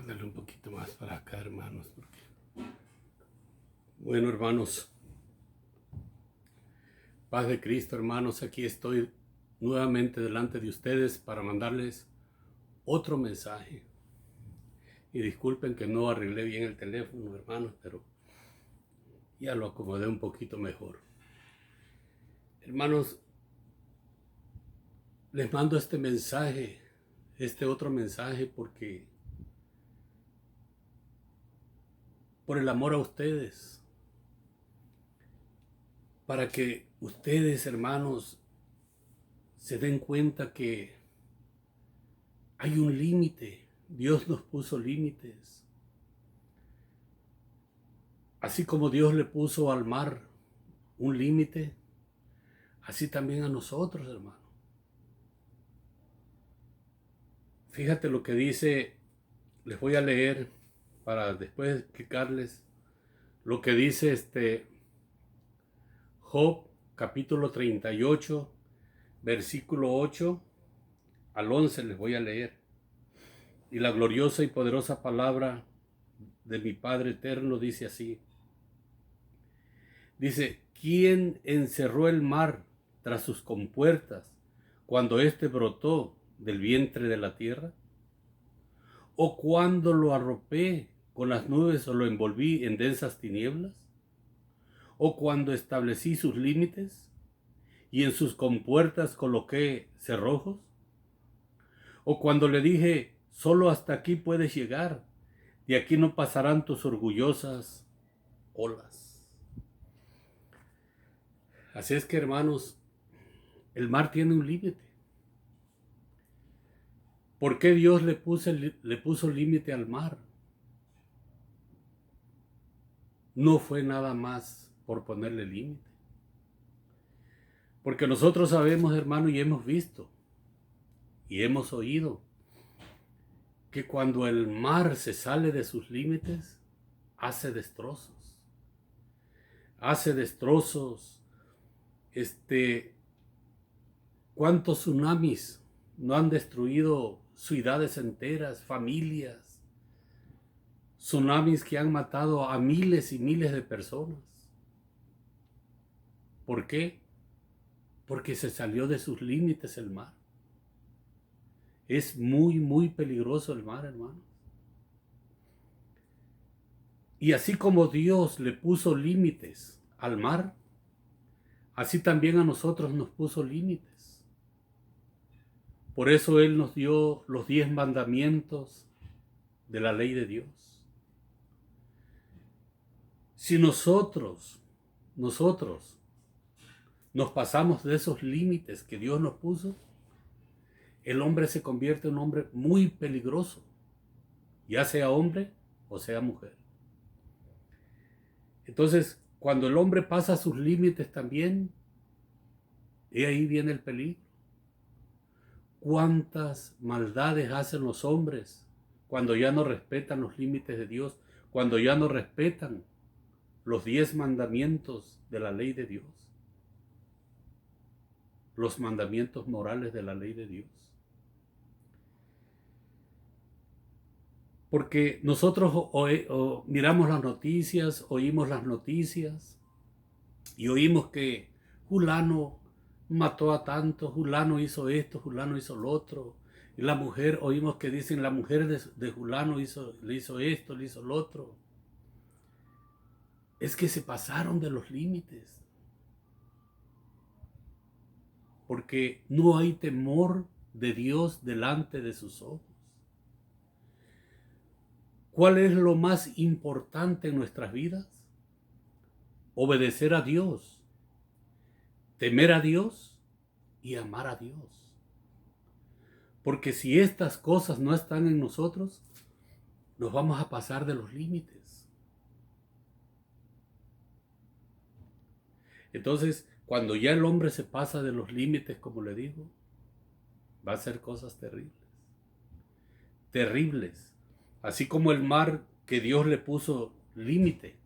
Ándale un poquito más para acá, hermanos. Bueno, hermanos, paz de Cristo, hermanos. Aquí estoy nuevamente delante de ustedes para mandarles otro mensaje. Y disculpen que no arreglé bien el teléfono, hermanos, pero ya lo acomodé un poquito mejor. Hermanos, les mando este mensaje, este otro mensaje, porque por el amor a ustedes, para que ustedes, hermanos, se den cuenta que hay un límite. Dios nos puso límites. Así como Dios le puso al mar un límite, así también a nosotros, hermano. Fíjate lo que dice, les voy a leer para después explicarles lo que dice Job, capítulo 38, versículo 8 al 11, les voy a leer. Y la gloriosa y poderosa palabra de mi Padre eterno dice así. Dice, ¿quién encerró el mar tras sus compuertas cuando éste brotó del vientre de la tierra? ¿O cuando lo arropé con las nubes o lo envolví en densas tinieblas? ¿O cuando establecí sus límites y en sus compuertas coloqué cerrojos? ¿O cuando le dije, solo hasta aquí puedes llegar, de aquí no pasarán tus orgullosas olas? Así es que, hermanos, el mar tiene un límite. ¿Por qué Dios le puso límite al mar? No fue nada más por ponerle límite. Porque nosotros sabemos, hermano, y hemos visto, y hemos oído, que cuando el mar se sale de sus límites, hace destrozos. Hace destrozos. ¿Cuántos tsunamis no han destruido ciudades enteras, familias? Tsunamis que han matado a miles y miles de personas. ¿Por qué? Porque se salió de sus límites el mar. Es muy, muy peligroso el mar, hermano. Y así como Dios le puso límites al mar, así también a nosotros nos puso límites. Por eso Él nos dio los 10 mandamientos de la ley de Dios. Si nosotros nos pasamos de esos límites que Dios nos puso, el hombre se convierte en un hombre muy peligroso, ya sea hombre o sea mujer. Entonces, cuando el hombre pasa sus límites también, y ahí viene el peligro. ¿Cuántas maldades hacen los hombres cuando ya no respetan los límites de Dios, cuando ya no respetan los 10 mandamientos de la ley de Dios, los mandamientos morales de la ley de Dios? Porque nosotros miramos las noticias, oímos las noticias y oímos que fulano mató a tanto, fulano hizo esto, fulano hizo lo otro. Y la mujer, oímos que dicen, la mujer de fulano le hizo esto, le hizo lo otro. Es que se pasaron de los límites. Porque no hay temor de Dios delante de sus ojos. ¿Cuál es lo más importante en nuestras vidas? Obedecer a Dios, temer a Dios y amar a Dios. Porque si estas cosas no están en nosotros, nos vamos a pasar de los límites. Entonces, cuando ya el hombre se pasa de los límites, como le digo, va a hacer cosas terribles. Terribles. Así como el mar que Dios le puso límite.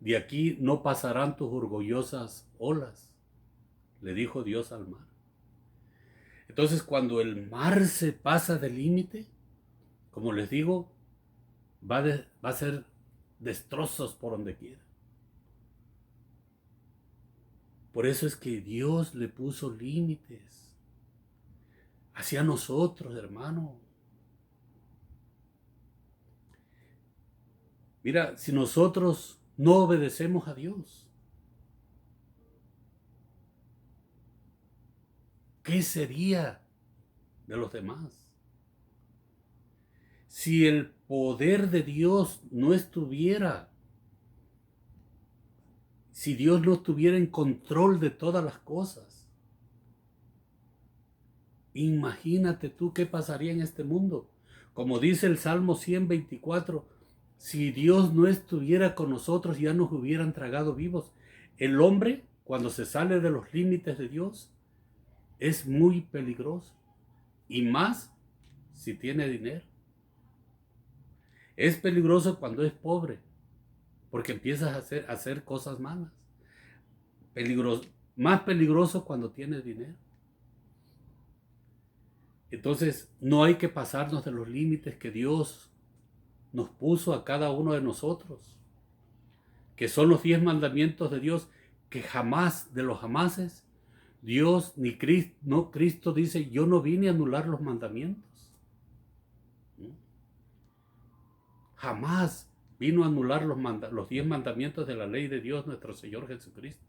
De aquí no pasarán tus orgullosas olas, le dijo Dios al mar. Entonces, cuando el mar se pasa del límite, como les digo, va a ser destrozos por donde quiera. Por eso es que Dios le puso límites hacia nosotros, hermano. Mira, si nosotros no obedecemos a Dios, ¿qué sería de los demás? Si el poder de Dios no estuviera, si Dios no estuviera en control de todas las cosas, imagínate tú qué pasaría en este mundo. Como dice el Salmo 124, si Dios no estuviera con nosotros ya nos hubieran tragado vivos. El hombre, cuando se sale de los límites de Dios, es muy peligroso. Y más si tiene dinero. Es peligroso cuando es pobre, porque empiezas a hacer cosas malas. Más peligroso cuando tienes dinero. Entonces, no hay que pasarnos de los límites que Dios nos puso a cada uno de nosotros, que son los 10 mandamientos de Dios, que jamás de los jamases, Dios ni Cristo, no, Cristo dice, yo no vine a anular los mandamientos. Jamás vino a anular los 10 mandamientos de la ley de Dios, nuestro Señor Jesucristo.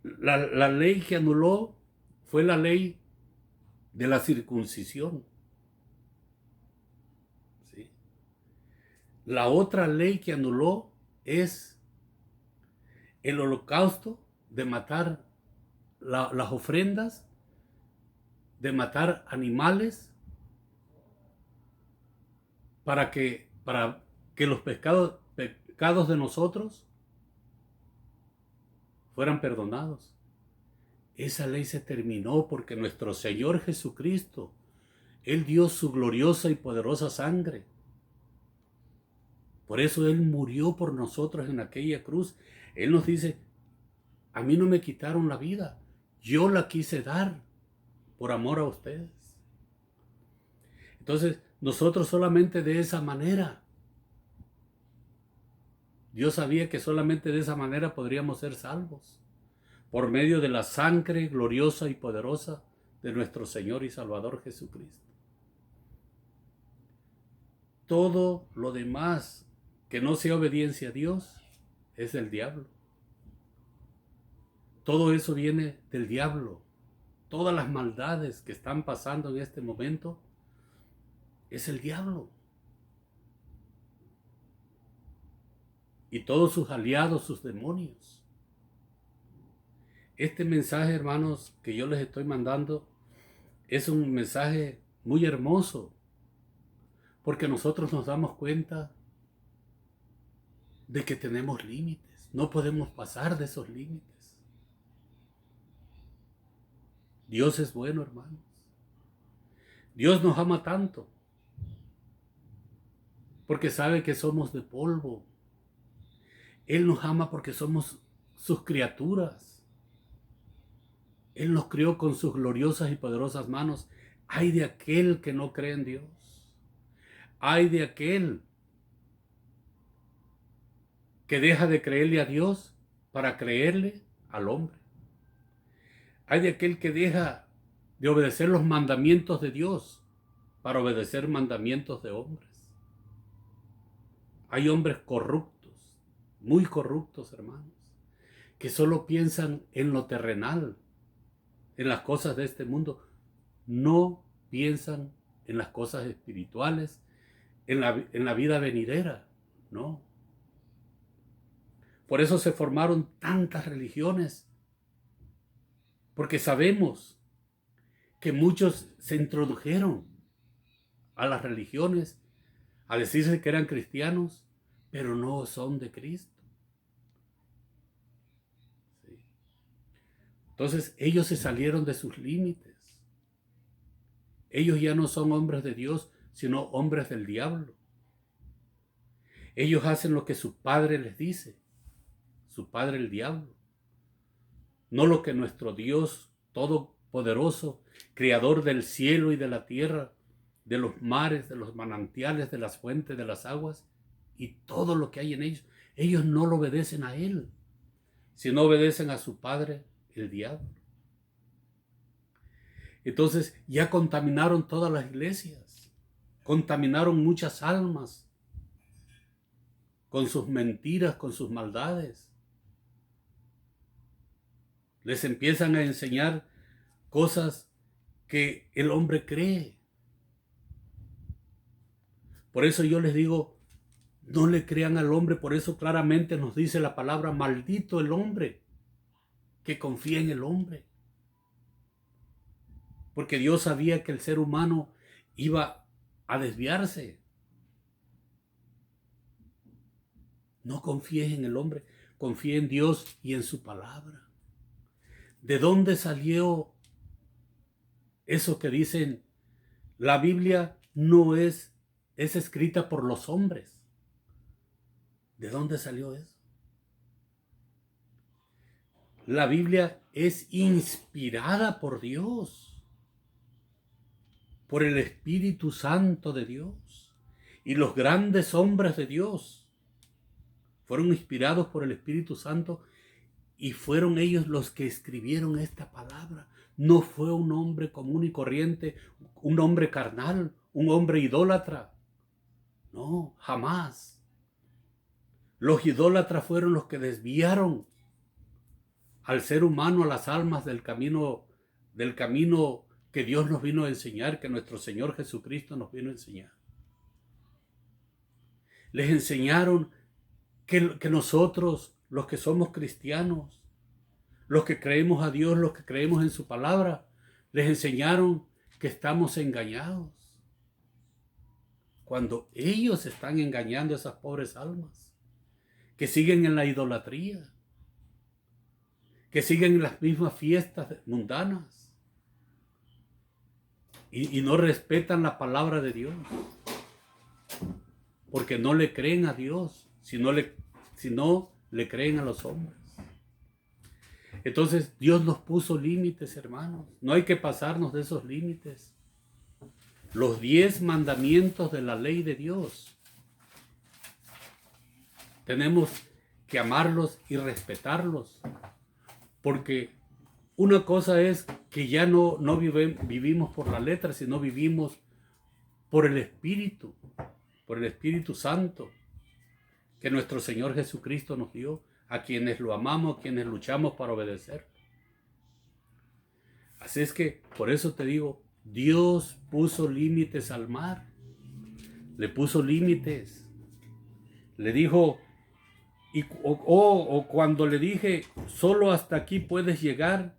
La ley que anuló fue la ley de la circuncisión. ¿Sí? La otra ley que anuló es el holocausto, de matar las ofrendas, de matar animales, para que los pecados de nosotros fueran perdonados. Esa ley se terminó porque nuestro Señor Jesucristo, Él dio su gloriosa y poderosa sangre. Por eso Él murió por nosotros en aquella cruz. Él nos dice, a mí no me quitaron la vida, yo la quise dar por amor a ustedes. Entonces, nosotros solamente de esa manera, Dios sabía que solamente de esa manera podríamos ser salvos, por medio de la sangre gloriosa y poderosa de nuestro Señor y Salvador Jesucristo. Todo lo demás que no sea obediencia a Dios es del diablo. Todo eso viene del diablo. Todas las maldades que están pasando en este momento es el diablo. Y todos sus aliados, sus demonios. Este mensaje, hermanos, que yo les estoy mandando, es un mensaje muy hermoso, porque nosotros nos damos cuenta de que tenemos límites. No podemos pasar de esos límites. Dios es bueno, hermanos. Dios nos ama tanto, porque sabe que somos de polvo. Él nos ama porque somos sus criaturas. Él nos crió con sus gloriosas y poderosas manos. Ay de aquel que no cree en Dios. Ay de aquel que deja de creerle a Dios para creerle al hombre. Hay de aquel que deja de obedecer los mandamientos de Dios para obedecer mandamientos de hombres. Hay hombres corruptos, muy corruptos, hermanos, que solo piensan en lo terrenal, en las cosas de este mundo. No piensan en las cosas espirituales, en la vida venidera, no. Por eso se formaron tantas religiones, porque sabemos que muchos se introdujeron a las religiones a decirse que eran cristianos, pero no son de Cristo. ¿Sí? Entonces ellos se salieron de sus límites. Ellos ya no son hombres de Dios, sino hombres del diablo. Ellos hacen lo que su padre les dice, su padre el diablo. No lo que nuestro Dios todopoderoso, creador del cielo y de la tierra, de los mares, de los manantiales, de las fuentes, de las aguas y todo lo que hay en ellos. Ellos no lo obedecen a Él, sino obedecen a su padre, el diablo. Entonces ya contaminaron todas las iglesias, contaminaron muchas almas con sus mentiras, con sus maldades. Les empiezan a enseñar cosas que el hombre cree. Por eso yo les digo, no le crean al hombre. Por eso claramente nos dice la palabra, maldito el hombre que confía en el hombre. Porque Dios sabía que el ser humano iba a desviarse. No confíes en el hombre, confía en Dios y en su palabra. ¿De dónde salió eso que dicen? La Biblia no es escrita por los hombres. ¿De dónde salió eso? La Biblia es inspirada por Dios, por el Espíritu Santo de Dios. Y los grandes hombres de Dios fueron inspirados por el Espíritu Santo y fueron ellos los que escribieron esta palabra. No fue un hombre común y corriente, un hombre carnal, un hombre idólatra. No, jamás. Los idólatras fueron los que desviaron al ser humano, a las almas del camino que Dios nos vino a enseñar, que nuestro Señor Jesucristo nos vino a enseñar. Les enseñaron que nosotros, los que somos cristianos, los que creemos a Dios, los que creemos en su palabra, les enseñaron que estamos engañados. Cuando ellos están engañando a esas pobres almas, que siguen en la idolatría, que siguen las mismas fiestas mundanas y no respetan la palabra de Dios, porque no le creen a Dios, sino le creen a los hombres. Entonces Dios nos puso límites, hermanos. No hay que pasarnos de esos límites. Los 10 mandamientos de la ley de Dios. Tenemos que amarlos y respetarlos. Porque una cosa es que ya no vivimos por la letra, sino vivimos por el Espíritu Santo que nuestro Señor Jesucristo nos dio, a quienes lo amamos, a quienes luchamos para obedecer. Así es que, por eso te digo, Dios puso límites al mar. Le puso límites. Le dijo, o cuando le dije, solo hasta aquí puedes llegar,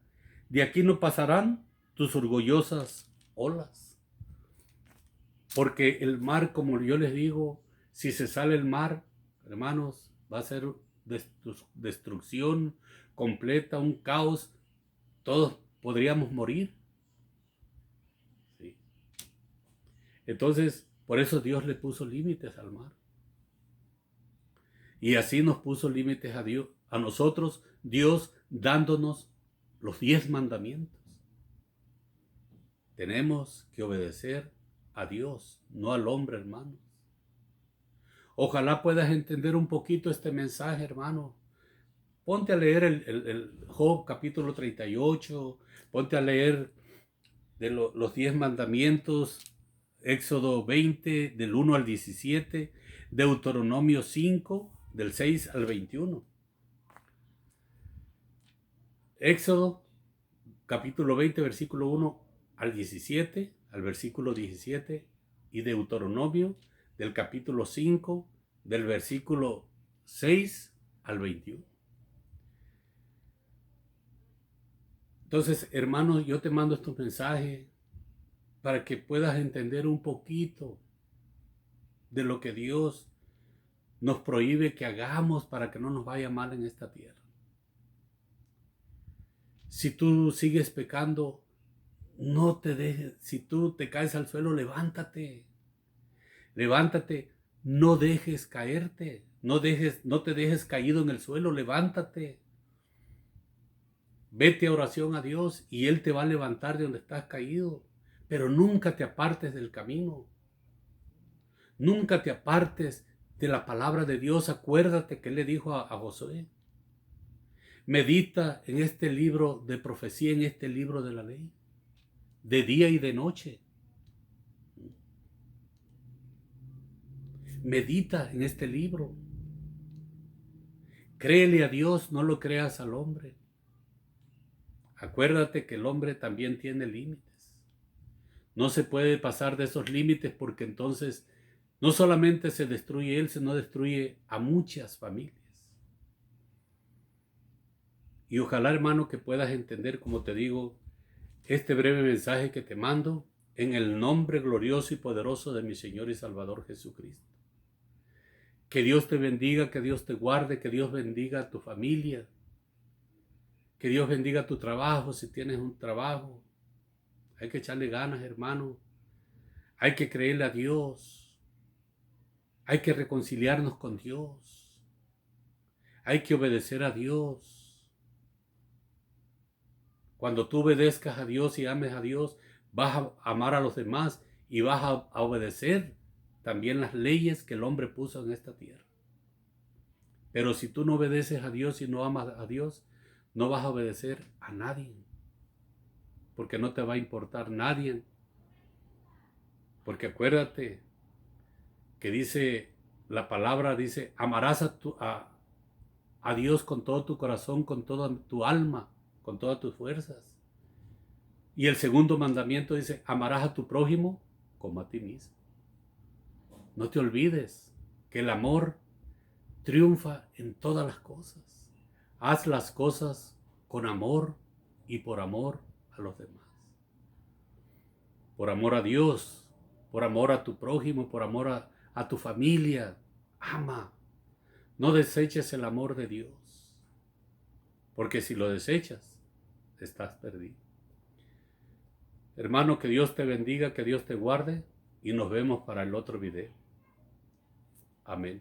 de aquí no pasarán tus orgullosas olas. Porque el mar, como yo les digo, si se sale el mar, hermanos, va a ser destrucción completa, un caos. Todos podríamos morir. ¿Sí? Entonces, por eso Dios le puso límites al mar. Y así nos puso límites a Dios, a nosotros, Dios dándonos los 10 mandamientos. Tenemos que obedecer a Dios, no al hombre, hermanos. Ojalá puedas entender un poquito este mensaje, hermano. Ponte a leer el Job capítulo 38, ponte a leer de los 10 mandamientos, Éxodo 20, del 1 al 17, Deuteronomio 5, del 6 al 21. Éxodo capítulo 20, versículo 1 al 17, al versículo 17, y Deuteronomio del capítulo 5, del versículo 6 al 21. Entonces, hermanos, yo te mando estos mensajes para que puedas entender un poquito de lo que Dios nos prohíbe que hagamos para que no nos vaya mal en esta tierra. Si tú sigues pecando, no te dejes. Si tú te caes al suelo, levántate. Levántate. No dejes caerte. No te dejes caído en el suelo. Levántate. Vete a oración a Dios y Él te va a levantar de donde estás caído. pero nunca te apartes del camino. Nunca te apartes de la palabra de Dios. Acuérdate que Él le dijo a Josué: medita en este libro de profecía, en este libro de la ley, de día y de noche. Medita en este libro. Créele a Dios, no lo creas al hombre. Acuérdate que el hombre también tiene límites. No se puede pasar de esos límites, porque entonces no solamente se destruye él, sino destruye a muchas familias. Y ojalá, hermano, que puedas entender, como te digo, este breve mensaje que te mando en el nombre glorioso y poderoso de mi Señor y Salvador Jesucristo. Que Dios te bendiga, que Dios te guarde, que Dios bendiga a tu familia, que Dios bendiga tu trabajo, si tienes un trabajo. Hay que echarle ganas, hermano. Hay que creerle a Dios. Hay que reconciliarnos con Dios. Hay que obedecer a Dios. Cuando tú obedezcas a Dios y ames a Dios, vas a amar a los demás y vas a obedecer también las leyes que el hombre puso en esta tierra. Pero si tú no obedeces a Dios y no amas a Dios, no vas a obedecer a nadie, porque no te va a importar nadie. Porque acuérdate que dice la palabra, dice: amarás a Dios con todo tu corazón, con toda tu alma, con todas tus fuerzas. Y el segundo mandamiento dice: amarás a tu prójimo como a ti mismo. No te olvides que el amor triunfa en todas las cosas. Haz las cosas con amor y por amor a los demás. Por amor a Dios, por amor a tu prójimo, por amor a tu familia. Ama. No deseches el amor de Dios, porque si lo desechas, estás perdido. Hermano, que Dios te bendiga, que Dios te guarde, y nos vemos para el otro video. Amén.